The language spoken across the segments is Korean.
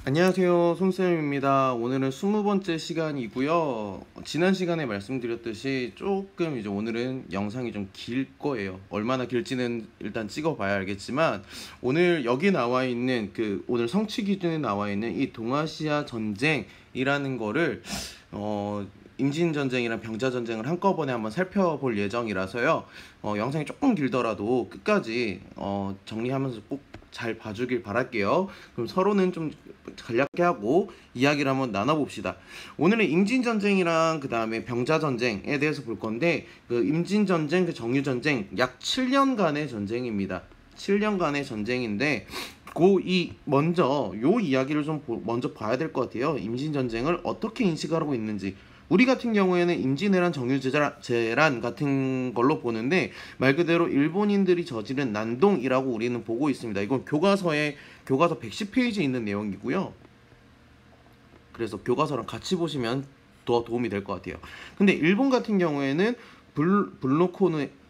안녕하세요, 손쌤입니다. 오늘은 20번째 시간이고요. 지난 시간에 말씀드렸듯이 조금 이제 오늘은 영상이 좀 길 거예요. 얼마나 길지는 일단 찍어봐야 알겠지만, 오늘 여기 나와 있는 오늘 성취 기준에 나와 있는 이 동아시아 전쟁이라는 거를 임진 전쟁이랑 병자 전쟁을 한꺼번에 한번 살펴볼 예정이라서요. 영상이 조금 길더라도 끝까지 정리하면서 꼭 잘 봐주길 바랄게요. 그럼 서로는 좀 간략하게 하고 이야기를 한번 나눠봅시다. 오늘은 임진전쟁이랑 그 다음에 병자전쟁에 대해서 볼 건데, 그 임진전쟁, 그 정유전쟁 약 7년간의 전쟁입니다. 7년간의 전쟁인데, 먼저 요 이야기를 좀 먼저 봐야 될 것 같아요. 임진전쟁을 어떻게 인식하고 있는지. 우리 같은 경우에는 임진왜란, 정유재란 같은 걸로 보는데, 말 그대로 일본인들이 저지른 난동이라고 우리는 보고 있습니다. 이건 교과서 110페이지에 있는 내용이고요. 그래서 교과서랑 같이 보시면 더 도움이 될 것 같아요. 근데 일본 같은 경우에는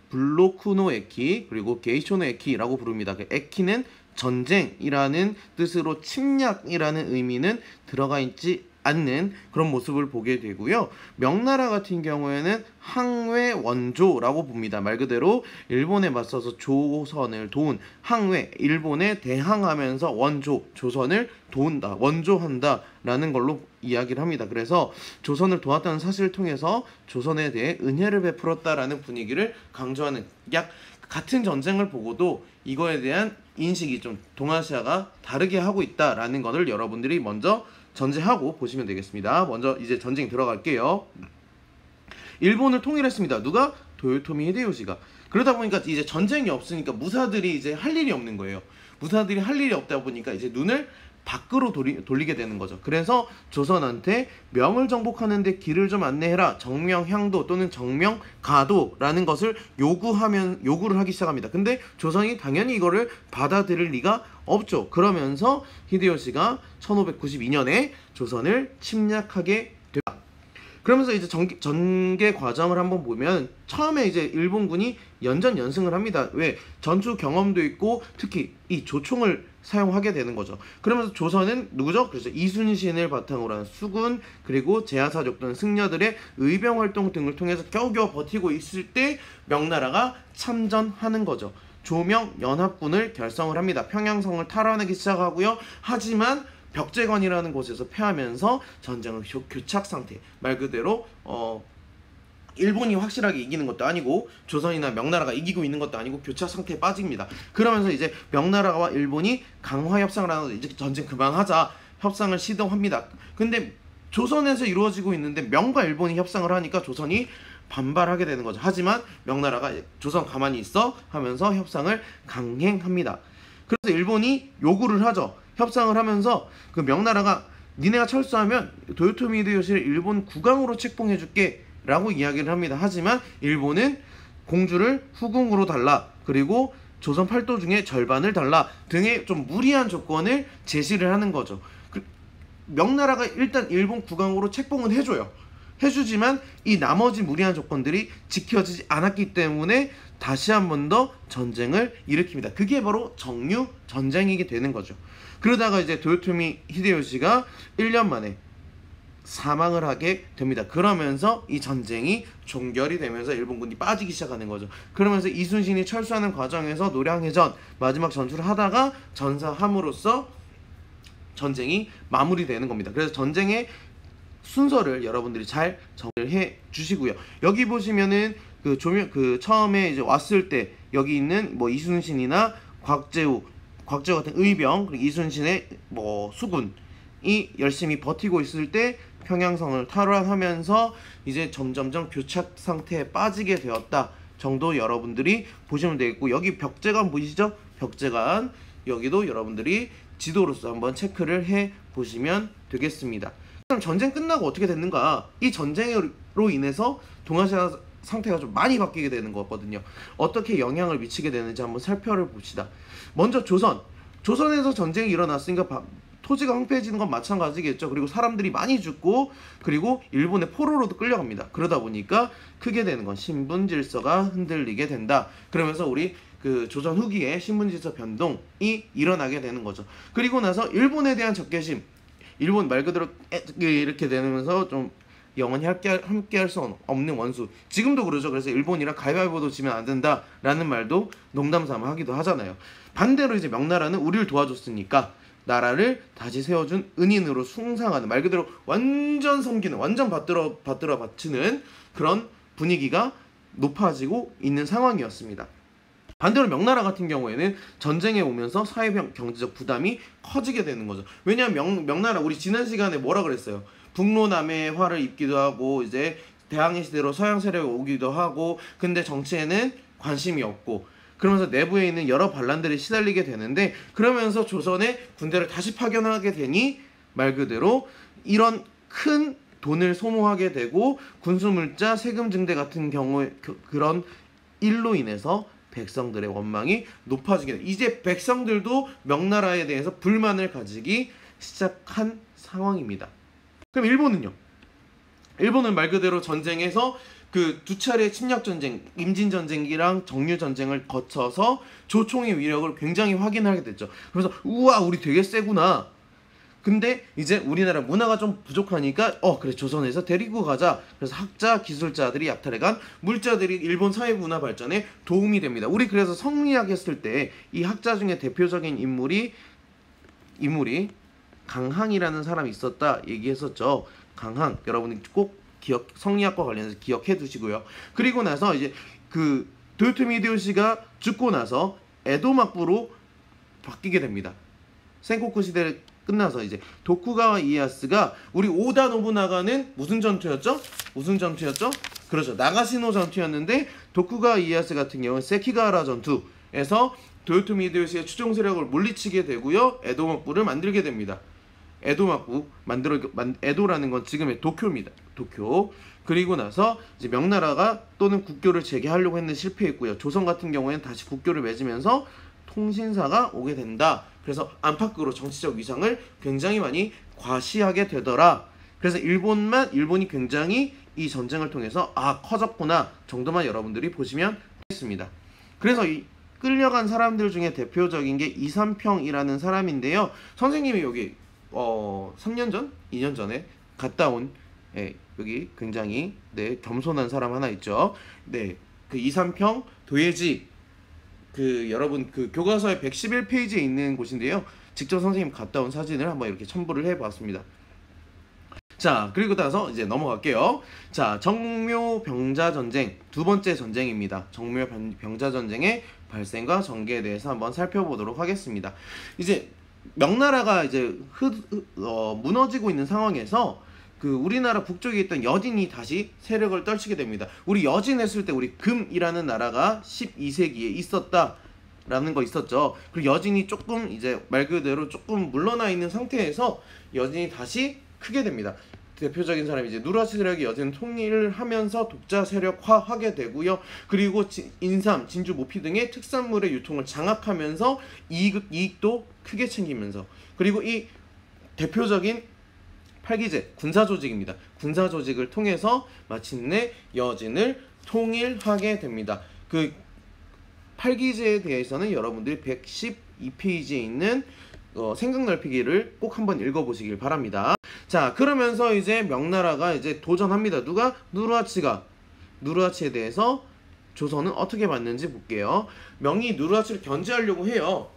블로쿠노 에키, 그리고 게이쇼노 에키라고 부릅니다. 그 에키는 전쟁이라는 뜻으로 침략이라는 의미는 들어가 있지 않는 그런 모습을 보게 되고요. 명나라 같은 경우에는 항외 원조라고 봅니다. 말 그대로 일본에 맞서서 조선을 도운 항외, 일본에 대항하면서 조선을 도운다, 원조한다 라는 걸로 이야기를 합니다. 그래서 조선을 도왔다는 사실을 통해서 조선에 대해 은혜를 베풀었다라는 분위기를 강조하는, 약 같은 전쟁을 보고도 이거에 대한 인식이 좀 동아시아가 다르게 하고 있다라는 것을 여러분들이 먼저 전제하고 보시면 되겠습니다. 먼저 이제 전쟁 들어갈게요. 일본을 통일했습니다. 누가? 도요토미 히데요시가. 그러다 보니까 이제 전쟁이 없으니까 무사들이 이제 할 일이 없는 거예요. 무사들이 할 일이 없다 보니까 이제 눈을 밖으로 돌리게 되는 거죠. 그래서 조선한테 명을 정복하는데 길을 좀 안내해라, 정명향도 또는 정명가도라는 것을 요구를 하기 시작합니다. 근데 조선이 당연히 이거를 받아들일 리가 없죠. 그러면서 히데요시가 1592년에 조선을 침략하게 됩니다. 그러면서 이제 전개 과정을 한번 보면, 처음에 이제 일본군이 연전연승을 합니다. 왜? 전투 경험도 있고 특히 이 조총을 사용하게 되는 거죠. 그러면서 조선은 누구죠? 그래서 이순신을 바탕으로 한 수군, 그리고 제하사족 또는 승려들의 의병 활동 등을 통해서 겨우겨우 버티고 있을 때 명나라가 참전하는 거죠. 조명연합군을 결성을 합니다. 평양성을 탈환하기 시작하고요. 하지만 벽제관이라는 곳에서 패하면서 전쟁은 교착 상태, 말 그대로 일본이 확실하게 이기는 것도 아니고 조선이나 명나라가 이기고 있는 것도 아니고 교착 상태에 빠집니다. 그러면서 이제 명나라와 일본이 강화 협상을 하면서 이제 전쟁 그만하자 협상을 시도합니다. 근데 조선에서 이루어지고 있는데 명과 일본이 협상을 하니까 조선이 반발하게 되는 거죠. 하지만 명나라가 조선 가만히 있어 하면서 협상을 강행합니다. 그래서 일본이 요구를 하죠. 협상을 하면서 그 명나라가 니네가 철수하면 도요토미 히데요시를 일본 국왕으로 책봉해줄게 라고 이야기를 합니다. 하지만 일본은 공주를 후궁으로 달라, 그리고 조선 팔도 중에 절반을 달라 등의 좀 무리한 조건을 제시를 하는 거죠. 명나라가 일단 일본 국왕으로 책봉은 해주지만 이 나머지 무리한 조건들이 지켜지지 않았기 때문에 다시 한 번 더 전쟁을 일으킵니다. 그게 바로 정유 전쟁이게 되는 거죠. 그러다가 이제 도요토미 히데요시가 1년 만에 사망을 하게 됩니다. 그러면서 이 전쟁이 종결이 되면서 일본군이 빠지기 시작하는 거죠. 그러면서 이순신이 철수하는 과정에서 노량해전 마지막 전투를 하다가 전사함으로써 전쟁이 마무리되는 겁니다. 그래서 전쟁의 순서를 여러분들이 잘 정리를 해 주시고요. 여기 보시면은 처음에 이제 왔을 때 여기 있는 뭐 이순신이나 곽재우 같은 의병, 그리고 이순신의 뭐 수군이 열심히 버티고 있을 때 평양성을 탈환하면서 이제 점점점 교착 상태에 빠지게 되었다 정도 여러분들이 보시면 되겠고, 여기 벽제관 보이시죠? 벽제관, 여기도 여러분들이 지도로서 한번 체크를 해 보시면 되겠습니다. 그럼 전쟁 끝나고 어떻게 됐는가? 이 전쟁으로 인해서 동아시아 상태가 좀 많이 바뀌게 되는 거거든요. 어떻게 영향을 미치게 되는지 한번 살펴봅시다. 먼저 조선에서 전쟁이 일어났으니까 토지가 황폐해지는 건 마찬가지겠죠. 그리고 사람들이 많이 죽고, 그리고 일본의 포로로도 끌려갑니다. 그러다 보니까 크게 되는 건 신분 질서가 흔들리게 된다. 그러면서 우리 그 조선 후기에 신분 질서 변동이 일어나게 되는 거죠. 그리고 나서 일본에 대한 적개심, 일본 말 그대로 이렇게 되면서 좀 영원히 함께 할 수 없는 원수. 지금도 그러죠. 그래서 일본이랑 가위바위보도 지면 안 된다라는 말도 농담 삼아 하기도 하잖아요. 반대로 이제 명나라는 우리를 도와줬으니까 나라를 다시 세워준 은인으로 숭상하는, 말 그대로 완전 섬기는, 완전 받들어 바치는 그런 분위기가 높아지고 있는 상황이었습니다. 반대로 명나라 같은 경우에는 전쟁에 오면서 사회 경제적 부담이 커지게 되는 거죠. 왜냐하면 명나라, 우리 지난 시간에 뭐라 그랬어요? 북로남의 화를 입기도 하고 이제 대항해 시대로 서양 세력이 오기도 하고, 근데 정치에는 관심이 없고, 그러면서 내부에 있는 여러 반란들이 시달리게 되는데, 그러면서 조선에 군대를 다시 파견하게 되니 말 그대로 이런 큰 돈을 소모하게 되고 군수물자, 세금 증대 같은 경우에 그런 일로 인해서 백성들의 원망이 높아지게 돼. 이제 백성들도 명나라에 대해서 불만을 가지기 시작한 상황입니다. 그럼 일본은요? 일본은 말 그대로 전쟁에서 그 두 차례 침략 전쟁, 임진 전쟁이랑 정유 전쟁을 거쳐서 조총의 위력을 굉장히 확인하게 됐죠. 그래서 우와, 우리 되게 세구나. 근데 이제 우리나라 문화가 좀 부족하니까 그래, 조선에서 데리고 가자. 그래서 학자, 기술자들이 약탈해간 물자들이 일본 사회 문화 발전에 도움이 됩니다. 우리 그래서 성리학 했을 때 이 학자 중에 대표적인 인물이 강항이라는 사람이 있었다 얘기했었죠. 강항, 여러분이 꼭 성리학과 관련해서 기억해 두시고요. 그리고 나서 이제 그 도요토미 히데요시가 죽고 나서 에도 막부로 바뀌게 됩니다. 센코쿠 시대를 끝나서 이제 도쿠가와 이에야스가, 우리 오다 노부나가는 무슨 전투였죠? 그렇죠, 나가시노 전투였는데, 도쿠가와 이에야스 같은 경우는 세키가와라 전투에서 도요토미 히데요시의 추종 세력을 물리치게 되고요. 에도 막부를 만들게 됩니다. 에도 막부 에도라는 건 지금의 도쿄입니다. 도쿄. 그리고 나서 이제 명나라가 또는 국교를 재개하려고 했는데 실패했고요. 조선 같은 경우에는 다시 국교를 맺으면서 통신사가 오게 된다. 그래서 안팎으로 정치적 위상을 굉장히 많이 과시하게 되더라. 그래서 일본이 굉장히 이 전쟁을 통해서 커졌구나 정도만 여러분들이 보시면 되겠습니다. 그래서 이 끌려간 사람들 중에 대표적인 게 이삼평이라는 사람인데요. 선생님이 여기 3년 전? 2년 전에 갔다 온, 여기 굉장히 겸손한 사람 하나 있죠. 그 이삼평 도예지, 여러분 그 교과서의 111페이지에 있는 곳인데요. 직접 선생님 갔다 온 사진을 한번 이렇게 첨부를 해봤습니다. 자, 그리고 나서 이제 넘어갈게요. 자, 정묘병자전쟁, 두 번째 전쟁입니다. 정묘병자전쟁의 발생과 전개에 대해서 한번 살펴보도록 하겠습니다. 이제 명나라가 이제 무너지고 있는 상황에서 그 우리나라 북쪽에 있던 여진이 다시 세력을 떨치게 됩니다. 우리 여진 했을 때 우리 금이라는 나라가 12세기에 있었다라는 거 있었죠. 그리고 여진이 조금 이제 말 그대로 조금 물러나 있는 상태에서 여진이 다시 크게 됩니다. 대표적인 사람이 이제 누라치 세력이 여진을 통일을 하면서 독자 세력화하게 되고요. 그리고 인삼, 진주, 모피 등의 특산물의 유통을 장악하면서 이익도 크게 챙기면서, 그리고 이 대표적인 팔기제 군사 조직입니다. 군사 조직을 통해서 마침내 여진을 통일하게 됩니다. 그 팔기제에 대해서는 여러분들이 112페이지에 있는 생각 넓히기를 꼭 한번 읽어보시길 바랍니다. 자, 그러면서 이제 명나라가 이제 도전합니다. 누가? 누르하치에 대해서 조선은 어떻게 봤는지 볼게요. 명이 누르하치를 견제하려고 해요.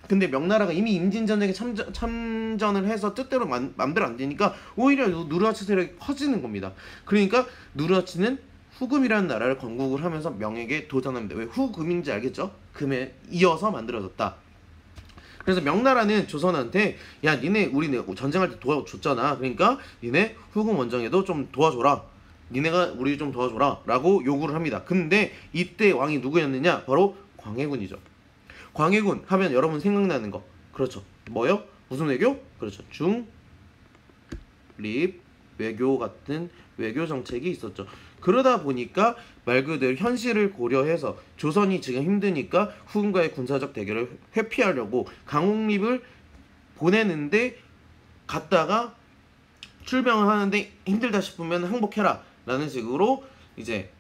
근데 명나라가 이미 임진전쟁에 참전을 해서 뜻대로 맘대로 안 되니까 오히려 누르하치 세력이 커지는 겁니다. 그러니까 누르하치는 후금이라는 나라를 건국을 하면서 명에게 도전합니다. 왜 후금인지 알겠죠? 금에 이어서 만들어졌다. 그래서 명나라는 조선한테 야, 니네 우리 전쟁할 때 도와줬잖아. 그러니까 니네 후금 원정에도 좀 도와줘라. 니네가 우리 좀 도와줘라 라고 요구를 합니다. 근데 이때 왕이 누구였느냐? 바로 광해군이죠. 광해군 하면 여러분 생각나는 거, 그렇죠, 뭐요? 무슨 외교? 그렇죠, 중립 외교 같은 외교 정책이 있었죠. 그러다 보니까 말 그대로 현실을 고려해서 조선이 지금 힘드니까 후금과의 군사적 대결을 회피하려고 강홍립을 보내는데, 갔다가 출병을 하는데 힘들다 싶으면 항복해라 라는 식으로 이제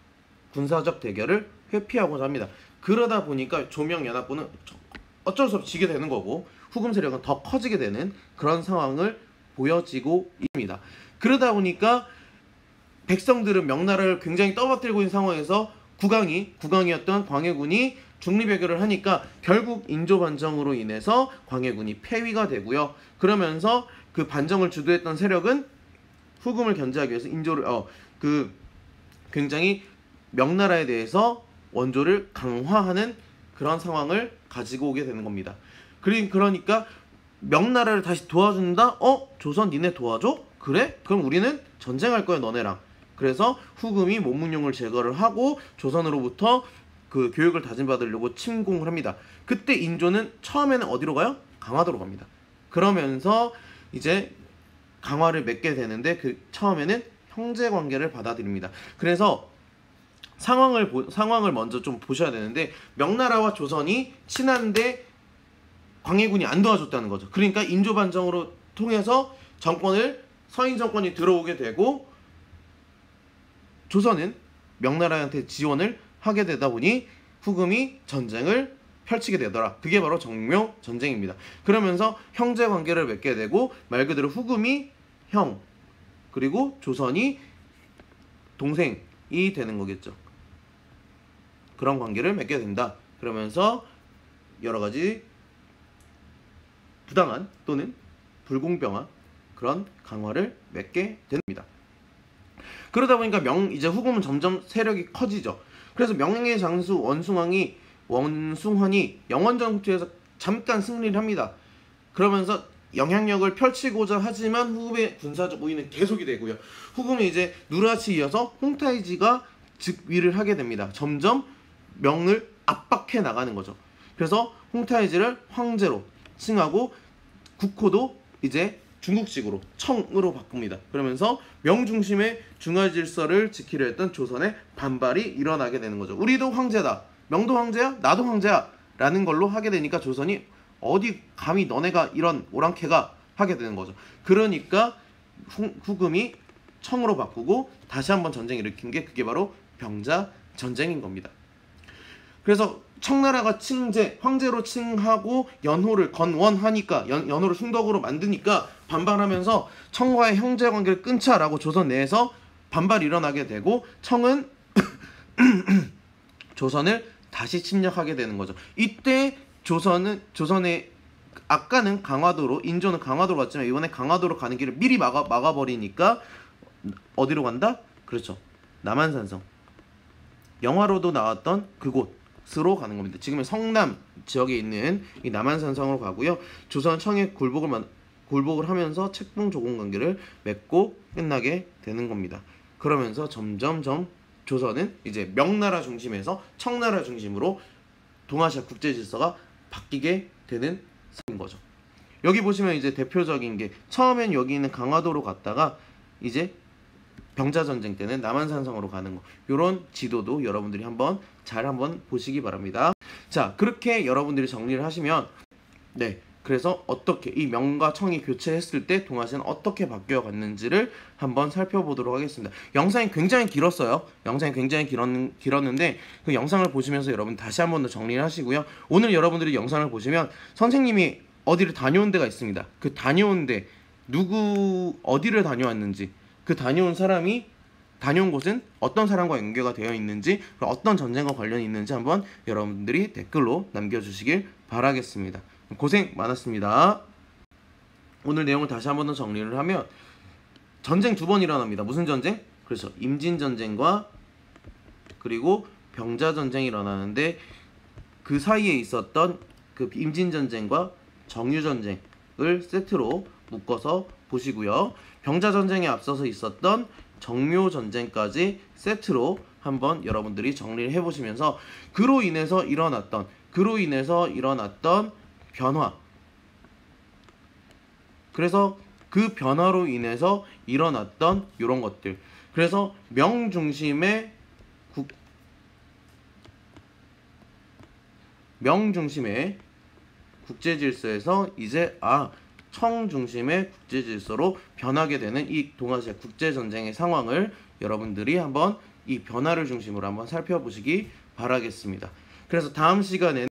군사적 대결을 회피하고자 합니다. 그러다 보니까 조명연합군은 어쩔 수 없이 지게 되는 거고, 후금 세력은 더 커지게 되는 그런 상황을 보여지고 있습니다. 그러다 보니까 백성들은 명나라를 굉장히 떠받들고 있는 상황에서 국왕이었던 광해군이 중립외교를 하니까 결국 인조 반정으로 인해서 광해군이 폐위가 되고요. 그러면서 그 반정을 주도했던 세력은 후금을 견제하기 위해서 굉장히 명나라에 대해서 원조를 강화하는 그런 상황을 가지고 오게 되는 겁니다. 그러니까 명나라를 다시 도와준다? 조선 니네 도와줘? 그래? 그럼 우리는 전쟁할 거야 너네랑. 그래서 후금이 모문룡을 제거를 하고 조선으로부터 그 교육을 다짐받으려고 침공을 합니다. 그때 인조는 처음에는 어디로 가요? 강화도로 갑니다. 그러면서 이제 강화를 맺게 되는데 그 처음에는 형제 관계를 받아들입니다. 그래서 상황을 먼저 좀 보셔야 되는데 명나라와 조선이 친한데 광해군이 안 도와줬다는 거죠. 그러니까 인조 반정으로 통해서 서인 정권이 들어오게 되고 조선은 명나라한테 지원을 하게 되다 보니 후금이 전쟁을 펼치게 되더라. 그게 바로 정묘 전쟁입니다. 그러면서 형제 관계를 맺게 되고 말 그대로 후금이 형 그리고 조선이 동생이 되는 거겠죠. 그런 관계를 맺게 된다. 그러면서 여러 가지 부당한 또는 불공평한 그런 강화를 맺게 됩니다. 그러다 보니까 이제 후금은 점점 세력이 커지죠. 그래서 명예의 장수 원숭환이 영원전 후투에서 잠깐 승리를 합니다. 그러면서 영향력을 펼치고자 하지만 후금의 군사적 우위는 계속이 되고요. 후금이 이제 누르하치 이어서 홍타이지가 즉위를 하게 됩니다. 점점 명을 압박해 나가는 거죠. 그래서 홍타이지를 황제로 칭하고 국호도 이제 중국식으로 청으로 바꿉니다. 그러면서 명 중심의 중화 질서를 지키려 했던 조선의 반발이 일어나게 되는 거죠. 우리도 황제다. 명도 황제야? 나도 황제야. 라는 걸로 하게 되니까 조선이 어디 감히 너네가 이런 오랑캐가 하게 되는 거죠. 그러니까 후금이 청으로 바꾸고 다시 한번 전쟁을 일으킨 게 그게 바로 병자 전쟁인 겁니다. 그래서 청나라가 황제로 칭하고 연호를 건원하니까 연호를 숭덕으로 만드니까 반발하면서 청과의 형제 관계를 끊자라고 조선 내에서 반발이 일어나게 되고 청은 조선을 다시 침략하게 되는 거죠. 이때 조선의 아까는 강화도로 인조는 강화도로 갔지만 이번에 강화도로 가는 길을 미리 막아버리니까 어디로 간다? 그렇죠. 남한산성. 영화로도 나왔던 그곳으로 가는 겁니다. 지금은 성남 지역에 있는 이 남한산성으로 가고요. 조선 청에 굴복을 하면서 책봉 조공 관계를 맺고 끝나게 되는 겁니다. 그러면서 점점점 조선은 이제 명나라 중심에서 청나라 중심으로 동아시아 국제 질서가 바뀌게 되는 거죠. 여기 보시면 이제 대표적인 게 처음엔 여기 있는 강화도로 갔다가 이제 병자전쟁 때는 남한산성으로 가는 거, 요런 지도도 여러분들이 한번 보시기 바랍니다. 자, 그렇게 여러분들이 정리를 하시면 그래서 어떻게 이 명과 청이 교체했을 때 동아시아는 어떻게 바뀌어 갔는지를 한번 살펴보도록 하겠습니다. 영상이 굉장히 길었어요. 길었는데 그 영상을 보시면서 여러분 다시 한번 더 정리를 하시고요. 오늘 여러분들이 영상을 보시면 선생님이 어디를 다녀온 데가 있습니다. 그 다녀온 데 어디를 다녀왔는지, 그 다녀온 곳은 어떤 사람과 연계가 되어 있는지, 어떤 전쟁과 관련이 있는지 한번 여러분들이 댓글로 남겨주시길 바라겠습니다. 고생 많았습니다. 오늘 내용을 다시 한번 더 정리를 하면 전쟁 두 번 일어납니다. 무슨 전쟁? 그렇죠. 임진전쟁과 그리고 병자전쟁이 일어나는데 그 사이에 있었던 그 임진전쟁과 정유전쟁을 세트로 묶어서 보시고요. 병자전쟁에 앞서서 있었던 정묘전쟁까지 세트로 한번 여러분들이 정리를 해보시면서 그로 인해서 일어났던 변화, 그래서 그 변화로 인해서 일어났던 이런 것들, 그래서 명 중심의 국제 질서에서 이제 청 중심의 국제 질서로 변하게 되는 이 동아시아 국제 전쟁의 상황을 여러분들이 한번 이 변화를 중심으로 한번 살펴보시기 바라겠습니다. 그래서 다음 시간에는